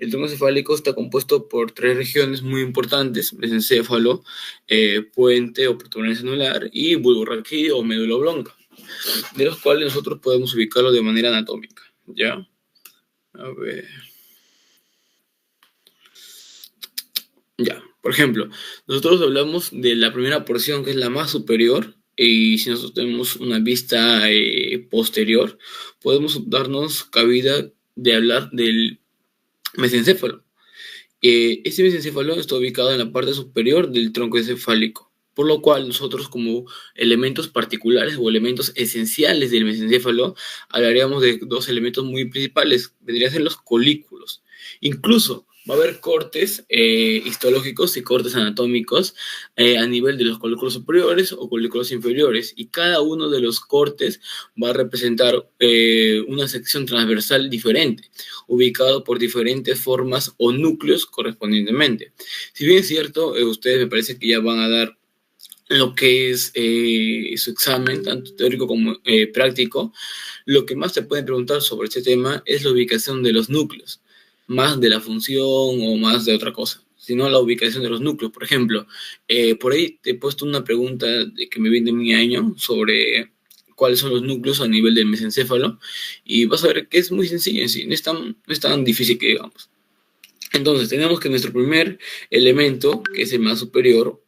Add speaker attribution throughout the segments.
Speaker 1: El tronco cefálico está compuesto por tres regiones muy importantes: mesencéfalo, puente o protuberancia anular y bulbo raquídeo o médula oblonga, de los cuales nosotros podemos ubicarlo de manera anatómica, ¿ya? A ver. Ya, por ejemplo, nosotros hablamos de la primera porción, que es la más superior, y si nosotros tenemos una vista posterior, podemos darnos cabida de hablar del mesencéfalo. Este mesencéfalo está ubicado en la parte superior del tronco encefálico, por lo cual nosotros, como elementos particulares o elementos esenciales del mesencéfalo, hablaríamos de dos elementos muy principales: vendrían a ser los colículos. Incluso va a haber cortes histológicos y cortes anatómicos a nivel de los colículos superiores o colículos inferiores, y cada uno de los cortes va a representar una sección transversal diferente, ubicado por diferentes formas o núcleos correspondientemente. Si bien es cierto, ustedes me parece que ya van a dar lo que es su examen, tanto teórico como práctico, lo que más te pueden preguntar sobre este tema es la ubicación de los núcleos, más de la función o más de otra cosa, sino la ubicación de los núcleos. Por ejemplo, por ahí te he puesto una pregunta que me viene de mi año sobre cuáles son los núcleos a nivel del mesencéfalo, y vas a ver que es muy sencillo en sí, no es tan difícil que digamos. Entonces, tenemos que nuestro primer elemento, que es el más superior,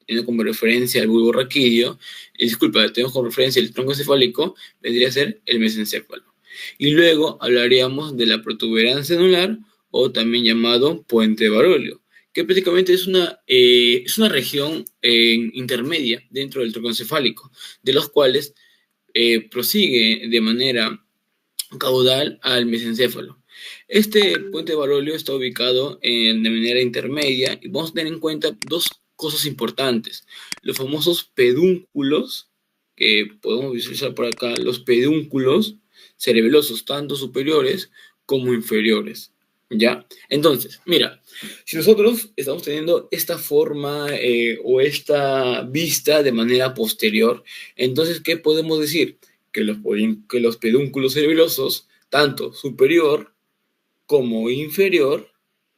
Speaker 1: tiene como referencia al bulbo raquídeo, tenemos como referencia el tronco cefálico, vendría a ser el mesencéfalo. Y luego hablaríamos de la protuberancia anular, o también llamado puente Barolio, que prácticamente es una región intermedia dentro del tronco cefálico, de los cuales prosigue de manera caudal al mesencéfalo. Este puente Barolio está ubicado de manera intermedia, y vamos a tener en cuenta dos cosas importantes: los famosos pedúnculos, que podemos visualizar por acá, los pedúnculos cerebelosos, tanto superiores como inferiores, ¿ya? Entonces, mira, si nosotros estamos teniendo esta forma o esta vista de manera posterior, entonces, ¿qué podemos decir? Que los pedúnculos cerebelosos, tanto superior como inferior,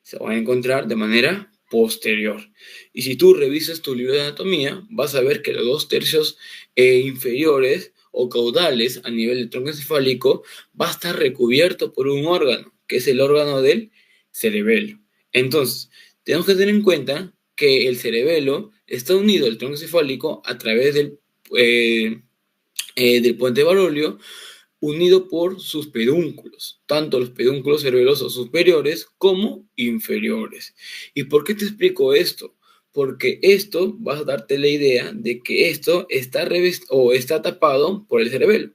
Speaker 1: se van a encontrar de manera posterior. Y si tú revisas tu libro de anatomía, vas a ver que los 2/3 inferiores o caudales a nivel del tronco encefálico va a estar recubierto por un órgano, que es el órgano del cerebelo. Entonces, tenemos que tener en cuenta que el cerebelo está unido al tronco encefálico a través del puente Barolio, unido por sus pedúnculos, tanto los pedúnculos cerebelosos superiores como inferiores. ¿Y por qué te explico esto? Porque esto va a darte la idea de que esto está tapado por el cerebelo.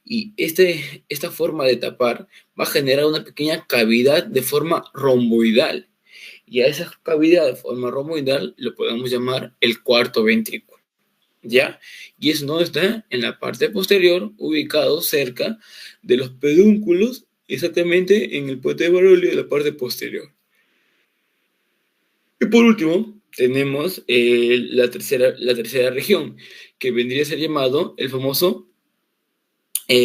Speaker 1: Y esta forma de tapar va a generar una pequeña cavidad de forma romboidal. Y a esa cavidad de forma romboidal lo podemos llamar el cuarto ventrículo, ¿ya? Y eso no está en la parte posterior, ubicado cerca de los pedúnculos, exactamente en el puente de Barolio de la parte posterior. Y por último, tenemos la tercera región, que vendría a ser llamado el famoso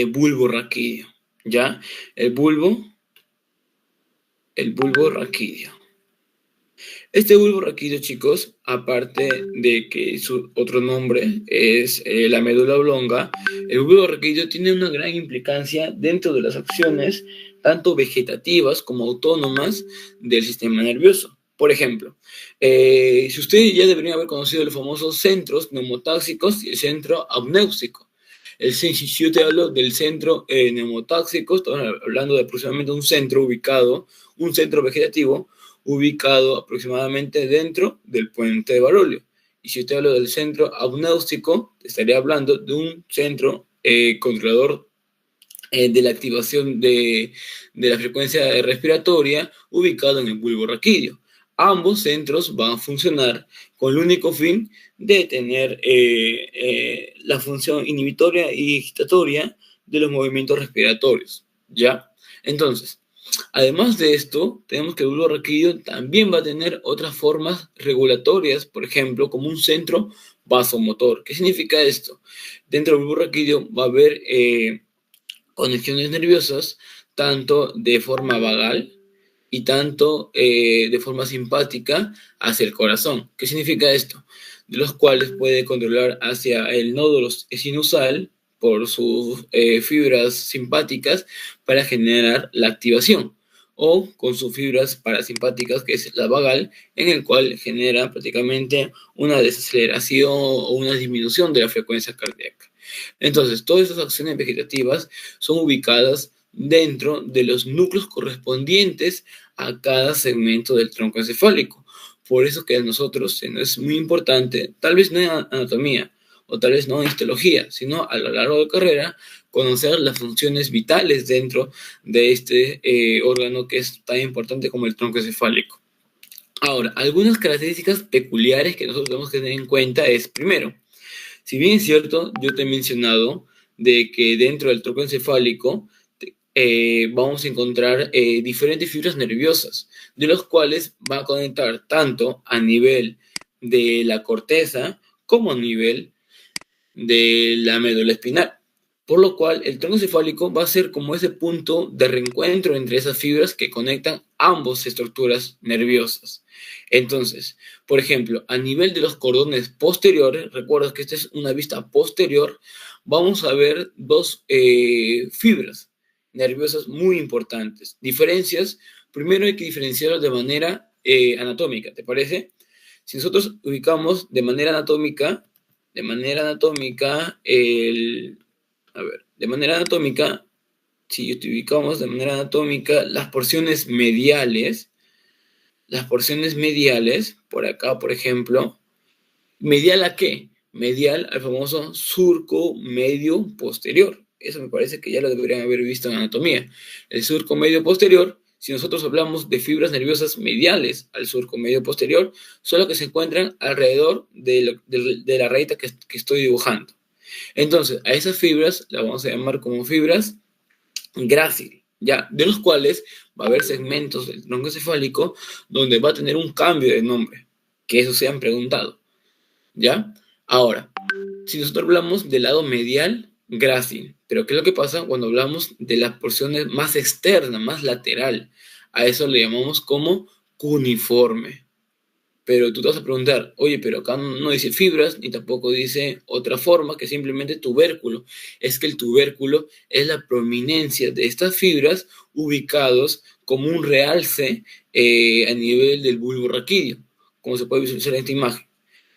Speaker 1: bulbo raquídeo, ¿ya? El bulbo raquídeo. Este bulbo raquídeo, chicos, aparte de que su otro nombre es la médula oblonga, el bulbo raquídeo tiene una gran implicancia dentro de las acciones, tanto vegetativas como autónomas, del sistema nervioso. Por ejemplo, si ustedes ya deberían haber conocido los famosos centros neumotáxicos y el centro apnéuxico. Si yo te hablo del centro neumotáxico, estamos hablando de aproximadamente un centro vegetativo, ubicado aproximadamente dentro del puente de Barolio. Y si te hablo del centro apnéuxico, te estaría hablando de un centro controlador de la activación de la frecuencia respiratoria, ubicado en el bulbo raquídeo. Ambos centros van a funcionar con el único fin de tener la función inhibitoria y excitatoria de los movimientos respiratorios, ¿ya? Entonces, además de esto, tenemos que el bulbo raquídeo también va a tener otras formas regulatorias, por ejemplo, como un centro vasomotor. ¿Qué significa esto? Dentro del bulbo raquídeo va a haber conexiones nerviosas, tanto de forma vagal y tanto de forma simpática hacia el corazón. ¿Qué significa esto? De los cuales puede controlar hacia el nódulo sinusal por sus fibras simpáticas para generar la activación, o con sus fibras parasimpáticas, que es la vagal, en el cual genera prácticamente una desaceleración o una disminución de la frecuencia cardíaca. Entonces, todas esas acciones vegetativas son ubicadas dentro de los núcleos correspondientes a cada segmento del tronco encefálico. Por eso que a nosotros es muy importante, tal vez no en anatomía o tal vez no en histología, sino a lo largo de la carrera, conocer las funciones vitales dentro de este órgano que es tan importante como el tronco encefálico. Ahora, algunas características peculiares que nosotros tenemos que tener en cuenta es, primero, si bien es cierto, yo te he mencionado de que dentro del tronco encefálico vamos a encontrar diferentes fibras nerviosas, de los cuales va a conectar tanto a nivel de la corteza como a nivel de la médula espinal. Por lo cual, el tronco encefálico va a ser como ese punto de reencuentro entre esas fibras que conectan ambas estructuras nerviosas. Entonces, por ejemplo, a nivel de los cordones posteriores, recuerda que esta es una vista posterior, vamos a ver dos fibras nerviosas muy importantes. Diferencias, primero hay que diferenciarlas de manera anatómica, ¿te parece? Si nosotros ubicamos de manera anatómica, si ubicamos de manera anatómica las porciones mediales, por acá, por ejemplo, ¿medial a qué? Medial al famoso surco medio posterior. Eso me parece que ya lo deberían haber visto en anatomía. El surco medio posterior, si nosotros hablamos de fibras nerviosas mediales al surco medio posterior, son las que se encuentran alrededor de la rayita que estoy dibujando. Entonces, a esas fibras las vamos a llamar como fibras grácil, ¿ya? De los cuales va a haber segmentos del tronco encefálico donde va a tener un cambio de nombre, que eso se han preguntado, ¿ya? Ahora, si nosotros hablamos del lado medial, grácil, pero ¿qué es lo que pasa cuando hablamos de las porciones más externas, más lateral? A eso le llamamos como cuneiforme. Pero tú te vas a preguntar, oye, pero acá no dice fibras, ni tampoco dice otra forma que simplemente tubérculo. Es que el tubérculo es la prominencia de estas fibras ubicados como un realce a nivel del bulbo raquídeo, como se puede visualizar en esta imagen.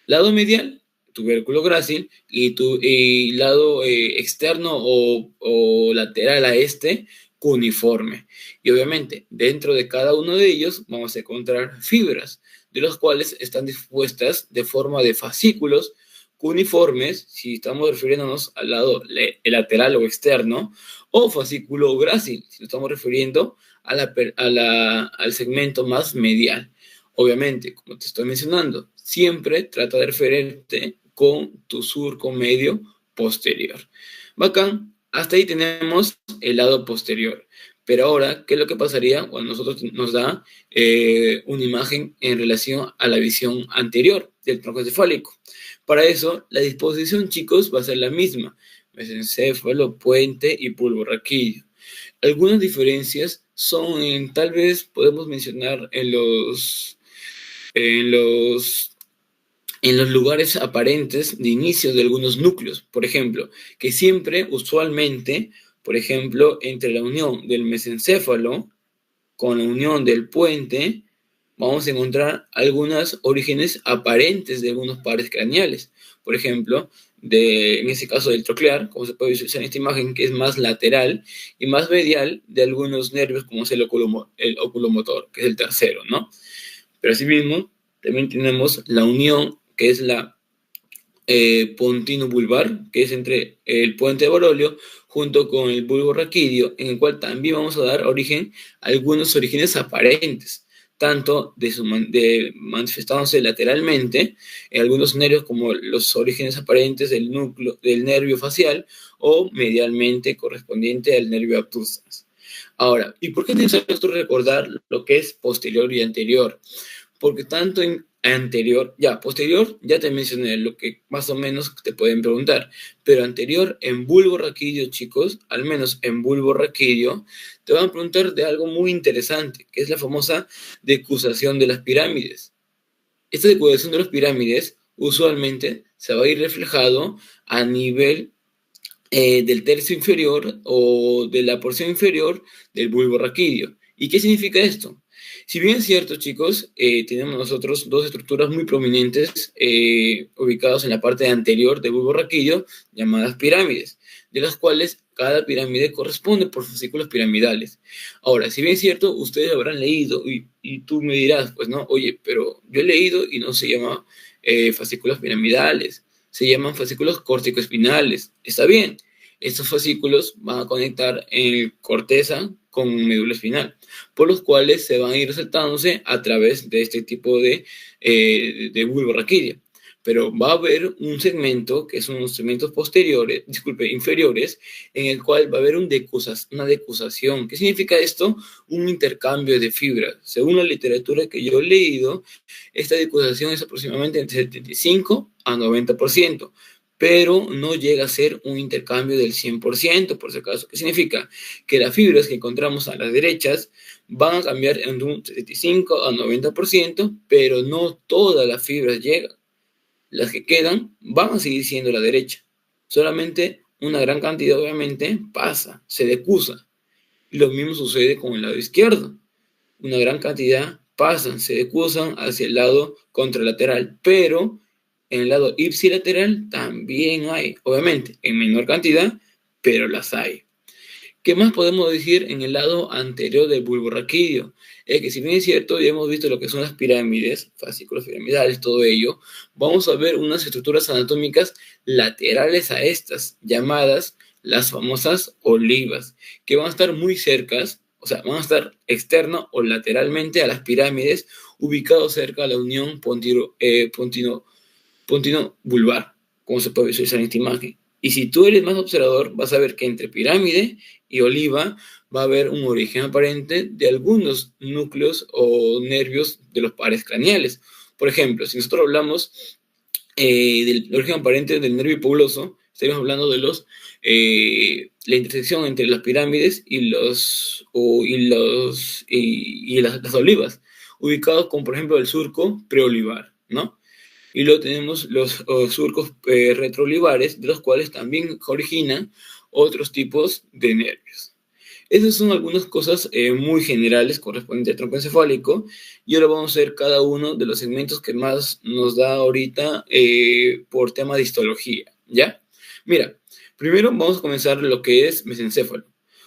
Speaker 1: Lado medial, tubérculo grácil, y lado externo o lateral a este, cuneiforme. Y obviamente, dentro de cada uno de ellos vamos a encontrar fibras, de los cuales están dispuestas de forma de fascículos cuneiformes, si estamos refiriéndonos al lado lateral o externo, o fascículo grácil, si nos estamos refiriendo al segmento más medial. Obviamente, como te estoy mencionando, siempre trata de referirte con tu surco medio posterior. Bacán, hasta ahí tenemos el lado posterior. Pero ahora, ¿qué es lo que pasaría cuando nosotros nos da una imagen en relación a la visión anterior del tronco encefálico? Para eso, la disposición, chicos, va a ser la misma. Mesencéfalo, puente y bulbo raquídeo. Algunas diferencias son, tal vez podemos mencionar en los lugares aparentes de inicio de algunos núcleos. Por ejemplo, que siempre, usualmente, por ejemplo, entre la unión del mesencéfalo con la unión del puente, vamos a encontrar algunos orígenes aparentes de algunos pares craneales. Por ejemplo, en ese caso del troclear, como se puede visualizar en esta imagen, que es más lateral y más medial de algunos nervios, como es el oculomotor, que es el tercero, ¿no? Pero asimismo, también tenemos la unión, que es la pontino bulbar, que es entre el puente de Barolio junto con el bulbo raquídeo, en el cual también vamos a dar origen a algunos orígenes aparentes, tanto manifestándose lateralmente en algunos nervios como los orígenes aparentes del núcleo del nervio facial o medialmente correspondiente al nervio abducens. Ahora, ¿y por qué es necesario recordar lo que es posterior y anterior? porque tanto en anterior, ya, posterior, ya te mencioné lo que más o menos te pueden preguntar, pero anterior en bulbo raquídeo, chicos, al menos en bulbo raquídeo, te van a preguntar de algo muy interesante, que es la famosa decusación de las pirámides. Esta decusación de las pirámides usualmente se va a ir reflejado a nivel del tercio inferior o de la porción inferior del bulbo raquídeo. ¿Y qué significa esto? Si bien es cierto, chicos, tenemos nosotros dos estructuras muy prominentes ubicadas en la parte anterior del bulbo raquídeo, llamadas pirámides, de las cuales cada pirámide corresponde por fascículos piramidales. Ahora, si bien es cierto, ustedes habrán leído, y tú me dirás, pues no, oye, pero yo he leído y no se llama fascículos piramidales, se llaman fascículos corticoespinales. Está bien, estos fascículos van a conectar en corteza con médula espinal, por los cuales se van a ir resaltándose a través de este tipo de bulbo raquídeo. Pero va a haber un segmento, que son los segmentos posteriores, disculpe, inferiores, en el cual va a haber una decusación. ¿Qué significa esto? Un intercambio de fibras. Según la literatura que yo he leído, esta decusación es aproximadamente entre 75 a 90%, pero no llega a ser un intercambio del 100%, por si acaso. ¿Qué significa? Que las fibras que encontramos a las derechas van a cambiar entre un 75 a 90%, pero no todas las fibras llegan. Las que quedan van a seguir siendo la derecha. Solamente una gran cantidad, obviamente, pasa, se decusa. Y lo mismo sucede con el lado izquierdo. Una gran cantidad pasan, se decusan hacia el lado contralateral, pero en el lado ipsilateral también hay, obviamente, en menor cantidad, pero las hay. ¿Qué más podemos decir en el lado anterior del bulbo raquídeo? Es que si bien es cierto, ya hemos visto lo que son las pirámides, fascículos piramidales, todo ello, vamos a ver unas estructuras anatómicas laterales a estas, llamadas las famosas olivas, que van a estar muy cercas, o sea, van a estar externo o lateralmente a las pirámides, ubicados cerca de la unión pontino-vulvar, como se puede visualizar en esta imagen. Y si tú eres más observador, vas a ver que entre pirámide y oliva va a haber un origen aparente de algunos núcleos o nervios de los pares craneales. Por ejemplo, si nosotros hablamos del origen aparente del nervio hipoglóso, estaríamos hablando de la intersección entre las pirámides y las olivas, ubicados como por ejemplo el surco preolivar, ¿no? Y luego tenemos los surcos retroolivares, de los cuales también originan otros tipos de nervios. Esas son algunas cosas muy generales correspondientes al tronco encefálico, y ahora vamos a ver cada uno de los segmentos que más nos da ahorita por tema de histología, ¿ya? Mira, primero vamos a comenzar lo que es mesencéfalo,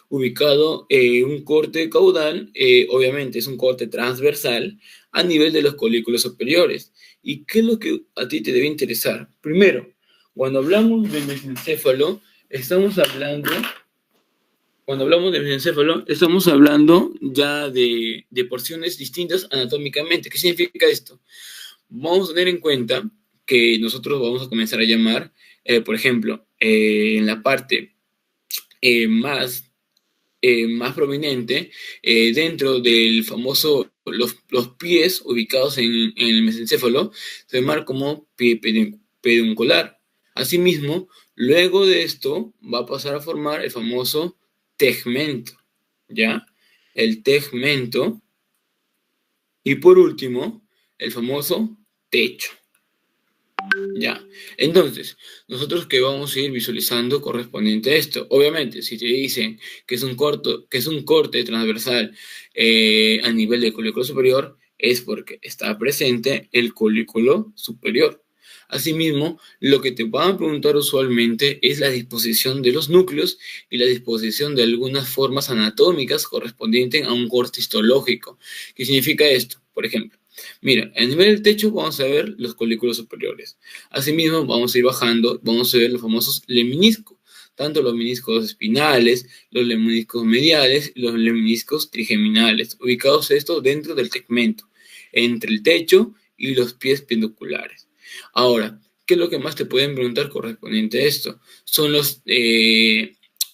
Speaker 1: ubicado en un corte caudal, obviamente es un corte transversal a nivel de los colículos superiores. ¿Y qué es lo que a ti te debe interesar? Primero, cuando hablamos de mesencéfalo, estamos hablando ya de porciones distintas anatómicamente. ¿Qué significa esto? Vamos a tener en cuenta que nosotros vamos a comenzar a llamar, por ejemplo, en la parte más prominente, dentro del famoso, los pies ubicados en el mesencéfalo, se llama como pie peduncular. Asimismo, luego de esto va a pasar a formar el famoso tegmento, ¿ya? El tegmento. Y por último, el famoso techo. Ya, entonces, nosotros que vamos a ir visualizando correspondiente a esto. Obviamente, si te dicen que es un corte transversal a nivel del colículo superior, es porque está presente el colículo superior. Asimismo, lo que te van a preguntar usualmente es la disposición de los núcleos y la disposición de algunas formas anatómicas correspondientes a un corte histológico. ¿Qué significa esto? Por ejemplo, mira, a nivel del techo vamos a ver los colículos superiores. Asimismo, vamos a ir bajando, vamos a ver los famosos lemniscos, tanto los meniscos espinales, los lemniscos mediales y los lemniscos trigeminales, ubicados estos dentro del tegmento, entre el techo y los pies pendiculares. Ahora, ¿qué es lo que más te pueden preguntar correspondiente a esto? Son los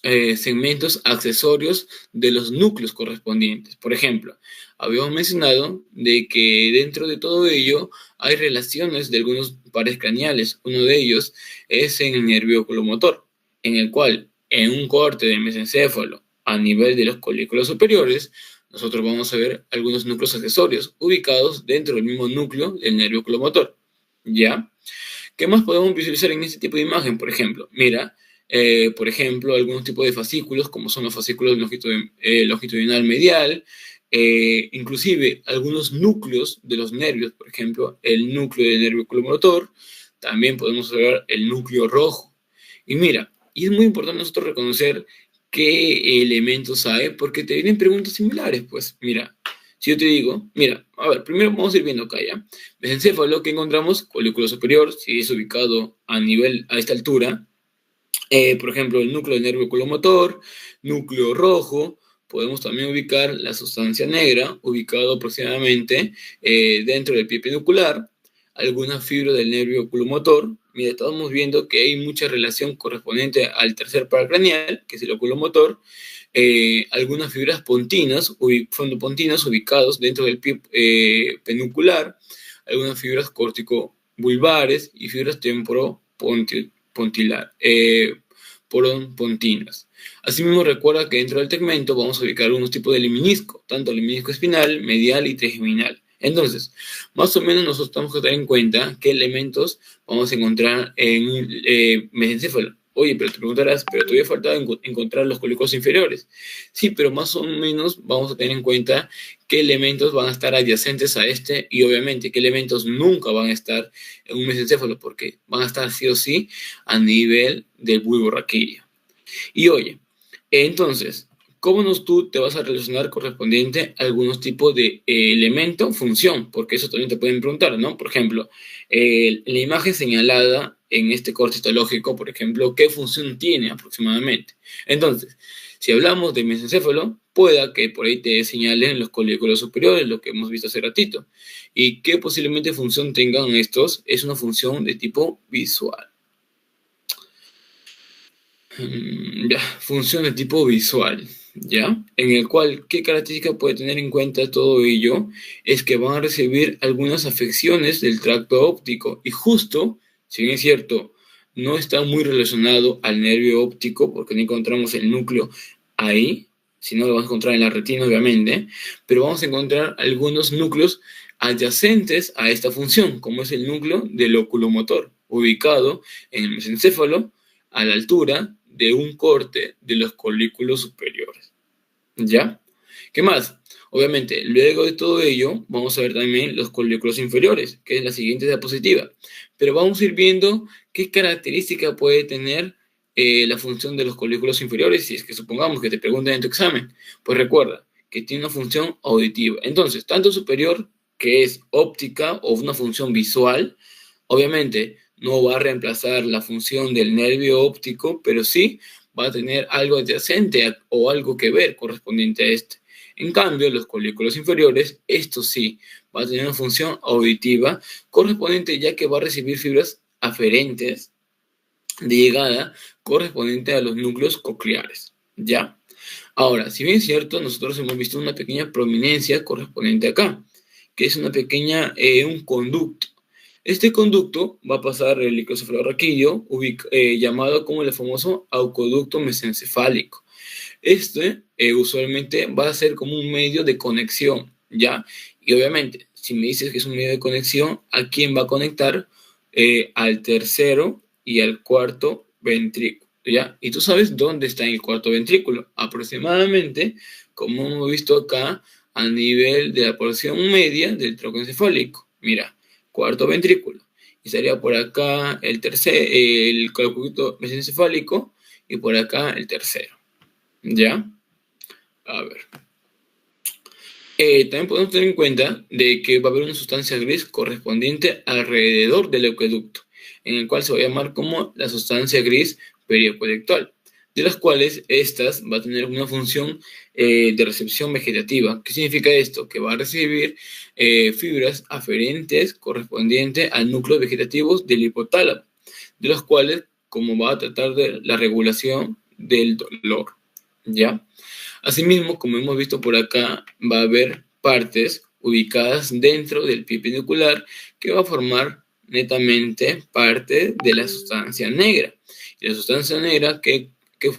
Speaker 1: segmentos accesorios de los núcleos correspondientes. Por ejemplo, habíamos mencionado de que dentro de todo ello hay relaciones de algunos pares craneales. Uno de ellos es en el nervio oculomotor, en el cual en un corte del mesencéfalo a nivel de los colículos superiores, nosotros vamos a ver algunos núcleos accesorios ubicados dentro del mismo núcleo del nervio oculomotor. ¿Ya? ¿Qué más podemos visualizar en este tipo de imagen? Por ejemplo, mira, por ejemplo, algunos tipos de fascículos, como son los fascículos longitudinal medial, inclusive algunos núcleos de los nervios, por ejemplo, el núcleo del nervio oculomotor, también podemos ver el núcleo rojo. Y mira, y es muy importante nosotros reconocer qué elementos hay, porque te vienen preguntas similares, pues, mira, si yo te digo, mira, a ver, primero vamos a ir viendo acá, ¿ya? Mesencéfalo, que encontramos, colículo superior, si es ubicado a esta altura, por ejemplo, el núcleo del nervio oculomotor, núcleo rojo, podemos también ubicar la sustancia negra, ubicado aproximadamente dentro del pie peducular, alguna fibra del nervio oculomotor. Mira, estamos viendo que hay mucha relación correspondiente al tercer par craneal, que es el oculomotor, algunas fibras pontinas, fondopontinas ubicados dentro del pie peducular, algunas fibras córtico-vulvares y fibras pontinas. Asimismo, recuerda que dentro del tegmento vamos a ubicar algunos tipos de leminisco, tanto leminisco espinal, medial y trigeminal. Entonces, más o menos nosotros tenemos que tener en cuenta qué elementos vamos a encontrar en un mesencéfalo. Oye, pero te preguntarás, pero todavía falta encontrar los colículos inferiores. Sí, pero más o menos vamos a tener en cuenta qué elementos van a estar adyacentes a este y obviamente qué elementos nunca van a estar en un mesencéfalo, porque van a estar sí o sí a nivel del bulbo raquídeo. Y oye, entonces, ¿cómo tú te vas a relacionar correspondiente a algunos tipos de elemento, función? Porque eso también te pueden preguntar, ¿no? Por ejemplo, la imagen señalada en este corte histológico, por ejemplo, ¿qué función tiene aproximadamente? Entonces, si hablamos de mesencéfalo, pueda que por ahí te señalen los colículos superiores, lo que hemos visto hace ratito. ¿Y qué posiblemente función tengan estos? Es una función de tipo visual. Ya, función de tipo visual, ¿ya? En el cual, ¿qué característica puede tener en cuenta todo ello? Es que van a recibir algunas afecciones del tracto óptico y justo, si bien es cierto, no está muy relacionado al nervio óptico porque no encontramos el núcleo ahí, sino lo vamos a encontrar en la retina obviamente, pero vamos a encontrar algunos núcleos adyacentes a esta función, como es el núcleo del oculomotor, ubicado en el mesencéfalo a la altura de un corte de los colículos superiores. ¿Ya? ¿Qué más? Obviamente, luego de todo ello, vamos a ver también los colículos inferiores, que es la siguiente diapositiva. Pero vamos a ir viendo qué característica puede tener la función de los colículos inferiores, si es que supongamos que te preguntan en tu examen. Pues recuerda que tiene una función auditiva. Entonces, tanto superior, que es óptica o una función visual, obviamente no va a reemplazar la función del nervio óptico, pero sí va a tener algo adyacente o algo que ver correspondiente a este. En cambio, los colículos inferiores, esto sí, va a tener una función auditiva correspondiente ya que va a recibir fibras aferentes de llegada correspondiente a los núcleos cocleares, ¿ya? Ahora, si bien es cierto, nosotros hemos visto una pequeña prominencia correspondiente acá, que es un conducto. Este conducto va a pasar el icosafalorraquídeo, llamado como el famoso acueducto mesencefálico. Usualmente va a ser como un medio de conexión, ¿ya? Y obviamente, si me dices que es un medio de conexión, ¿a quién va a conectar? Al tercero y al cuarto ventrículo, ¿ya? Y tú sabes dónde está el cuarto ventrículo. Aproximadamente, como hemos visto acá, a nivel de la porción media del tronco encefálico. Mira, cuarto ventrículo. Y estaría por acá el conducto mesencefálico y por acá el tercero. ¿Ya? A ver. También podemos tener en cuenta de que va a haber una sustancia gris correspondiente alrededor del acueducto, en el cual se va a llamar como la sustancia gris periacueductal, de las cuales estas va a tener una función de recepción vegetativa. ¿Qué significa esto? Que va a recibir fibras aferentes correspondientes al núcleo vegetativos del hipotálamo, de los cuales, como va a tratar de la regulación del dolor, ¿ya? Asimismo, como hemos visto por acá, va a haber partes ubicadas dentro del pie pendicular que va a formar netamente parte de la sustancia negra. Y la sustancia negra, ¿qué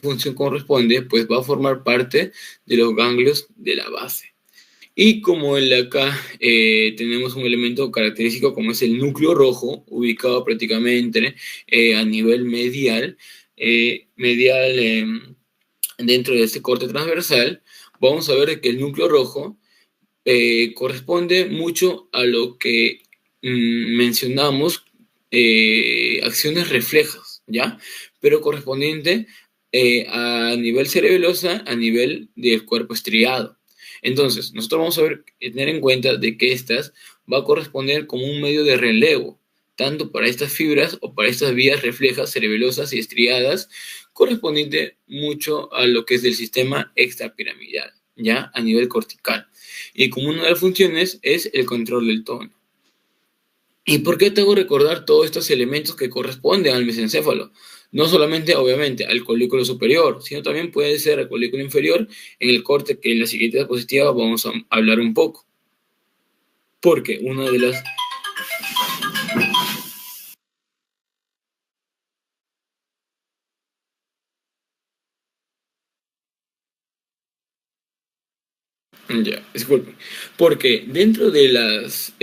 Speaker 1: función corresponde? Pues va a formar parte de los ganglios de la base. Y como acá tenemos un elemento característico como es el núcleo rojo, ubicado prácticamente a nivel medial, dentro de este corte transversal, vamos a ver que el núcleo rojo corresponde mucho a lo que mencionamos, acciones reflejas, ¿ya? Pero correspondiente a nivel cerebelosa, a nivel del cuerpo estriado. Entonces, nosotros vamos a tener en cuenta de que estas va a corresponder como un medio de relevo, tanto para estas fibras o para estas vías reflejas cerebelosas y estriadas, correspondiente mucho a lo que es del sistema extrapiramidal, ya a nivel cortical. Y como una de las funciones es el control del tono. ¿Y por qué te hago recordar todos estos elementos que corresponden al mesencéfalo? No solamente, obviamente, al colículo superior, sino también puede ser al colículo inferior en el corte que en la siguiente diapositiva vamos a hablar un poco. Porque una de las... Ya, disculpen. Porque dentro de las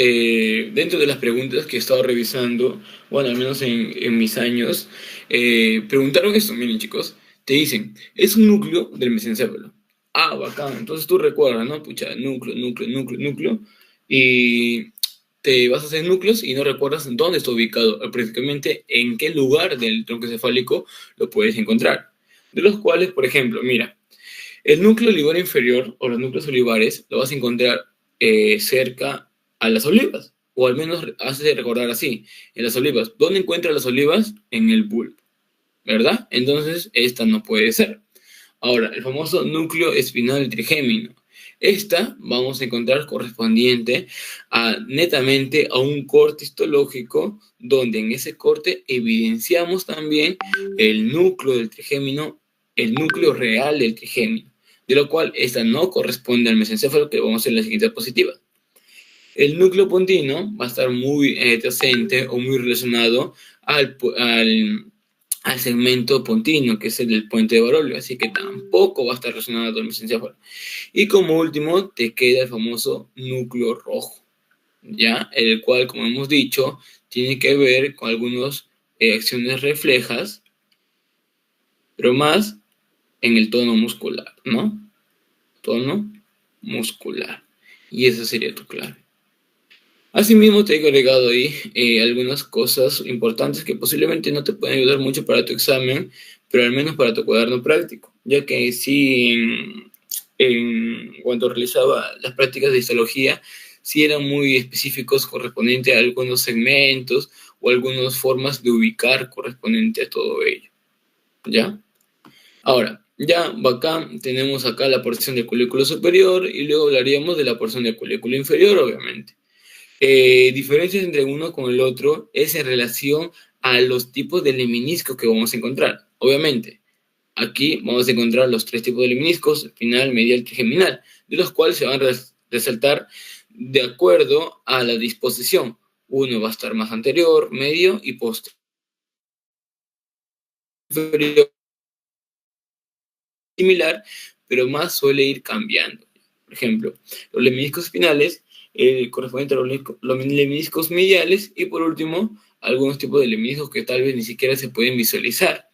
Speaker 1: preguntas que he estado revisando, bueno, al menos en mis años, preguntaron esto, miren chicos, te dicen, es un núcleo del mesencéfalo. Ah, bacán. Entonces tú recuerdas, ¿no? Pucha, núcleo, y te vas a hacer núcleos y no recuerdas dónde está ubicado, prácticamente en qué lugar del tronco cefálico lo puedes encontrar. De los cuales, por ejemplo, mira, el núcleo olivar inferior, o los núcleos olivares, lo vas a encontrar cerca a las olivas, o al menos hace recordar así, en las olivas. ¿Dónde encuentran las olivas? En el bulbo, ¿verdad? Entonces, esta no puede ser. Ahora, el famoso núcleo espinal trigémino. Esta vamos a encontrar correspondiente netamente a un corte histológico, donde en ese corte evidenciamos también el núcleo del trigémino, el núcleo real del trigémino, de lo cual esta no corresponde al mesencéfalo, que vamos a ver en la siguiente diapositiva. El núcleo pontino va a estar muy adyacente o muy relacionado al segmento pontino, que es el del puente de Barolio, así que tampoco va a estar relacionado al mesencéfalo. Y como último, te queda el famoso núcleo rojo, ¿ya? El cual, como hemos dicho, tiene que ver con algunas acciones reflejas, pero más en el tono muscular, ¿no? Tono muscular. Y esa sería tu clave. Asimismo, te he agregado ahí algunas cosas importantes que posiblemente no te pueden ayudar mucho para tu examen, pero al menos para tu cuaderno práctico, ya que sí, cuando realizaba las prácticas de histología, sí eran muy específicos correspondiente a algunos segmentos o algunas formas de ubicar correspondiente a todo ello, ¿ya? Ahora, ya acá tenemos acá la porción del colículo superior y luego hablaríamos de la porción del colículo inferior, obviamente. Diferencias entre uno con el otro es en relación a los tipos de lemniscos que vamos a encontrar. Obviamente, aquí vamos a encontrar los tres tipos de lemniscos, espinal, medial y trigeminal, de los cuales se van a resaltar de acuerdo a la disposición. Uno va a estar más anterior, medio y posterior. Similar, pero más suele ir cambiando. Por ejemplo, los lemniscos espinales corresponden a los lemniscos mediales y por último, algunos tipos de lemniscos que tal vez ni siquiera se pueden visualizar.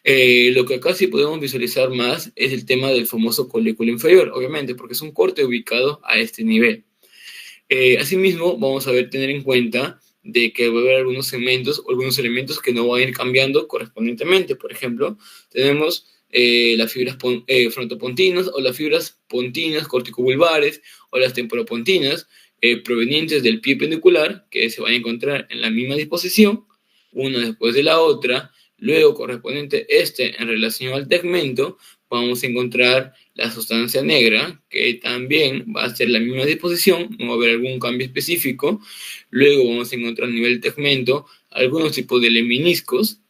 Speaker 1: Lo que acá sí podemos visualizar más es el tema del famoso colículo inferior, obviamente, porque es un corte ubicado a este nivel. Asimismo, vamos a tener en cuenta de que va a haber algunos segmentos o algunos elementos que no van a ir cambiando correspondientemente. Por ejemplo, tenemos las fibras frontopontinas o las fibras pontinas corticobulbares o las temporopontinas provenientes del pie pendicular, que se van a encontrar en la misma disposición, una después de la otra. Luego, correspondiente en relación al tegmento, vamos a encontrar la sustancia negra, que también va a ser la misma disposición, no va a haber algún cambio específico. Luego vamos a encontrar a nivel tegmento algunos tipos de lemniscos,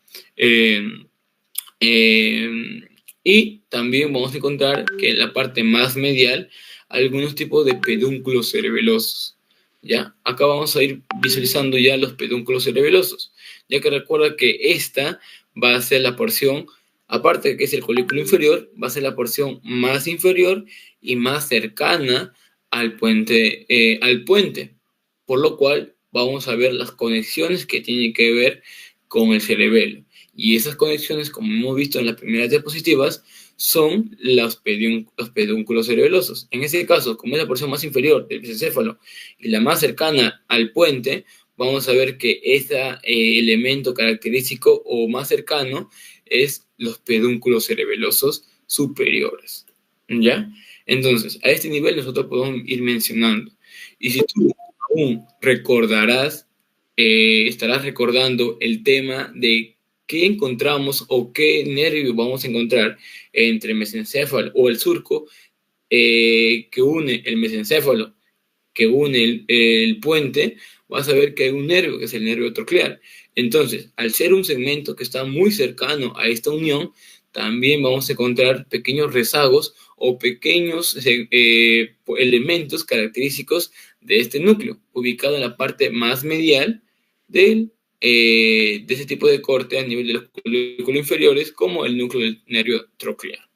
Speaker 1: y también vamos a encontrar que en la parte más medial algunos tipos de pedúnculos cerebelosos. ¿Ya? Acá vamos a ir visualizando ya los pedúnculos cerebelosos, ya que recuerda que esta va a ser la porción, aparte de que es el colículo inferior, va a ser la porción más inferior y más cercana al puente, por lo cual vamos a ver las conexiones que tienen que ver con el cerebelo. Y esas conexiones, como hemos visto en las primeras diapositivas, son los pedúnculos cerebelosos. En este caso, como es la porción más inferior del mesencéfalo y la más cercana al puente, vamos a ver que ese elemento característico o más cercano es los pedúnculos cerebelosos superiores. ¿Ya? Entonces, a este nivel nosotros podemos ir mencionando. Y si tú aún recordarás, estarás recordando el tema de qué encontramos o qué nervio vamos a encontrar entre el mesencéfalo o el surco que une el mesencéfalo, que une el puente, vas a ver que hay un nervio, que es el nervio troclear. Entonces, al ser un segmento que está muy cercano a esta unión, también vamos a encontrar pequeños rezagos o pequeños elementos característicos de este núcleo, ubicado en la parte más medial de ese tipo de corte a nivel de los colículos inferiores, como el núcleo del nervio troclear.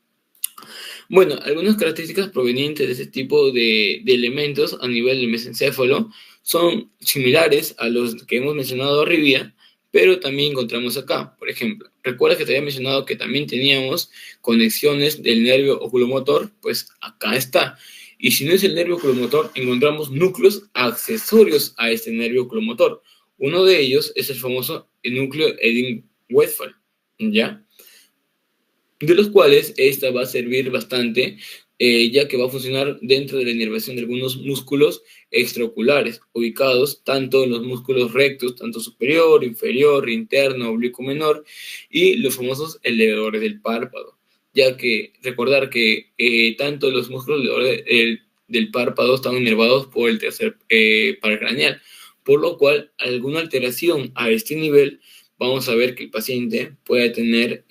Speaker 1: Bueno, algunas características provenientes de este tipo de elementos a nivel del mesencéfalo son similares a los que hemos mencionado arriba, pero también encontramos acá. Por ejemplo, recuerda que te había mencionado que también teníamos conexiones del nervio oculomotor, pues acá está. Y si no es el nervio oculomotor, encontramos núcleos accesorios a este nervio oculomotor. Uno de ellos es el famoso núcleo Erding-Westphal, ¿ya? De los cuales esta va a servir bastante, ya que va a funcionar dentro de la inervación de algunos músculos extraoculares, ubicados tanto en los músculos rectos, tanto superior, inferior, interno, oblicuo menor, y los famosos elevadores del párpado, ya que recordar que tanto los músculos del párpado están inervados por el tercer par craneal, por lo cual alguna alteración a este nivel vamos a ver que el paciente puede tener,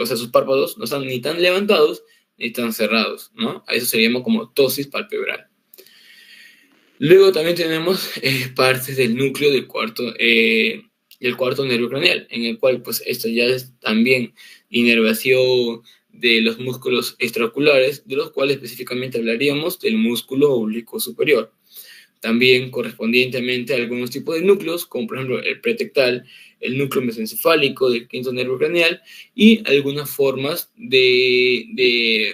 Speaker 1: o sea, sus párpados no están ni tan levantados ni tan cerrados, ¿no? A eso se llama como ptosis palpebral. Luego también tenemos partes del núcleo del cuarto nervio craneal, en el cual, pues, esto ya es también inervación de los músculos extraoculares, de los cuales específicamente hablaríamos del músculo oblicuo superior. También correspondientemente a algunos tipos de núcleos, como por ejemplo el pretectal, el núcleo mesencefálico del quinto nervio craneal y algunas formas de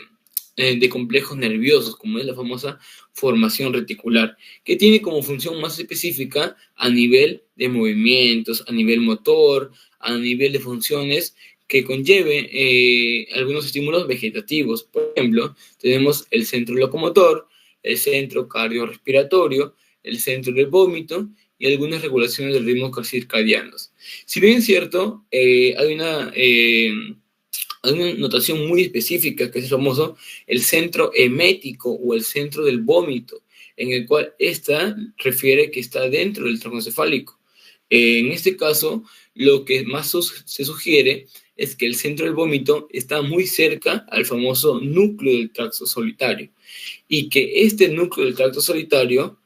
Speaker 1: complejos nerviosos, como es la famosa formación reticular, que tiene como función más específica a nivel de movimientos, a nivel motor, a nivel de funciones que conlleve algunos estímulos vegetativos. Por ejemplo, tenemos el centro locomotor, el centro cardiorrespiratorio, el centro del vómito y algunas regulaciones del ritmo circadianos. Si bien es cierto, hay una notación muy específica que es el famoso el centro emético o el centro del vómito, en el cual esta refiere que está dentro del tronco encefálico. En este caso, lo que más se sugiere es que el centro del vómito está muy cerca al famoso núcleo del tracto solitario, y que este núcleo del tracto solitario,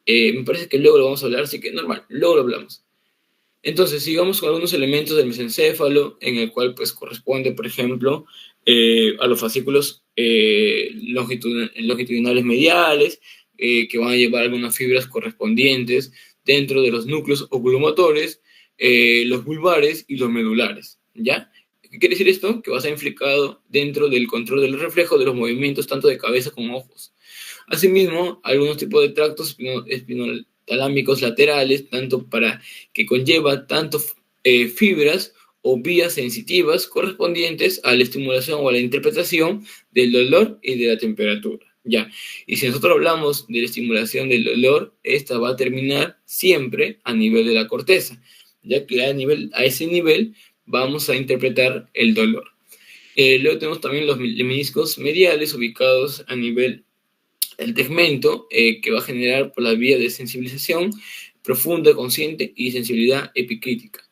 Speaker 1: me parece que luego lo vamos a hablar, así que normal, luego lo hablamos. Entonces, sigamos con algunos elementos del mesencéfalo, en el cual pues corresponde, por ejemplo, a los fascículos longitudinales mediales, que van a llevar algunas fibras correspondientes dentro de los núcleos oculomotores, los bulbares y los medulares, ¿ya? ¿Qué quiere decir esto? Que va a ser implicado dentro del control del reflejo de los movimientos tanto de cabeza como ojos. Asimismo, algunos tipos de tractos espinotalámicos laterales, tanto para que conlleva tanto fibras o vías sensitivas correspondientes a la estimulación o a la interpretación del dolor y de la temperatura. Ya. Y si nosotros hablamos de la estimulación del dolor, esta va a terminar siempre a nivel de la corteza, ya que a ese nivel vamos a interpretar el dolor. Luego tenemos también los meniscos mediales ubicados a nivel del tegmento, que va a generar por la vía de sensibilización profunda, consciente y sensibilidad epicrítica.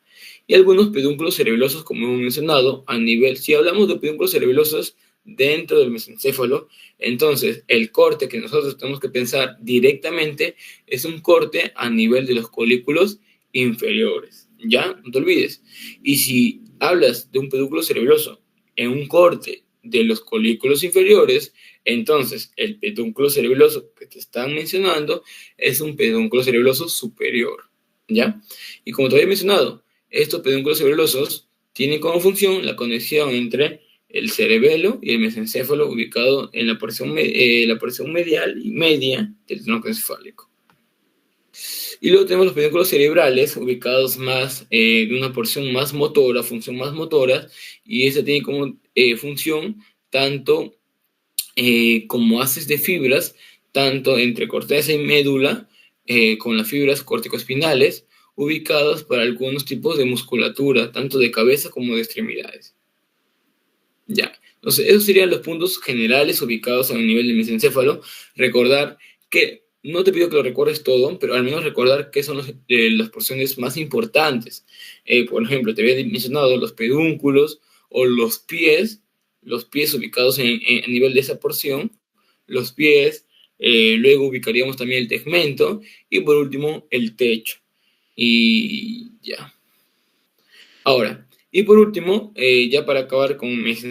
Speaker 1: Y algunos pedúnculos cerebelosos, como hemos mencionado, a nivel, si hablamos de pedúnculos cerebelosos dentro del mesencéfalo. Entonces, el corte que nosotros tenemos que pensar directamente es un corte a nivel de los colículos inferiores. ¿Ya? No te olvides. Y si hablas de un pedúnculo cerebroso en un corte de los colículos inferiores, entonces el pedúnculo cerebroso que te están mencionando es un pedúnculo cerebroso superior. ¿Ya? Y como te había mencionado, estos pedúnculos cerebrosos tienen como función la conexión entre el cerebelo y el mesencéfalo ubicado en la porción medial y media del tronco encefálico. Y luego tenemos los pedúnculos cerebrales ubicados más de una porción más motora, función más motora, y esa tiene como función tanto como haces de fibras, tanto entre corteza y médula, con las fibras corticoespinales, ubicadas para algunos tipos de musculatura, tanto de cabeza como de extremidades. Ya, entonces esos serían los puntos generales ubicados a nivel del mesencéfalo. Recordar que, no te pido que lo recuerdes todo, pero al menos recordar qué son las porciones más importantes. Por ejemplo, te había mencionado los pedúnculos o los pies ubicados a nivel de esa porción, los pies, luego ubicaríamos también el tegmento y por último el techo. Y ya. Ahora, y por último, ya para acabar con mis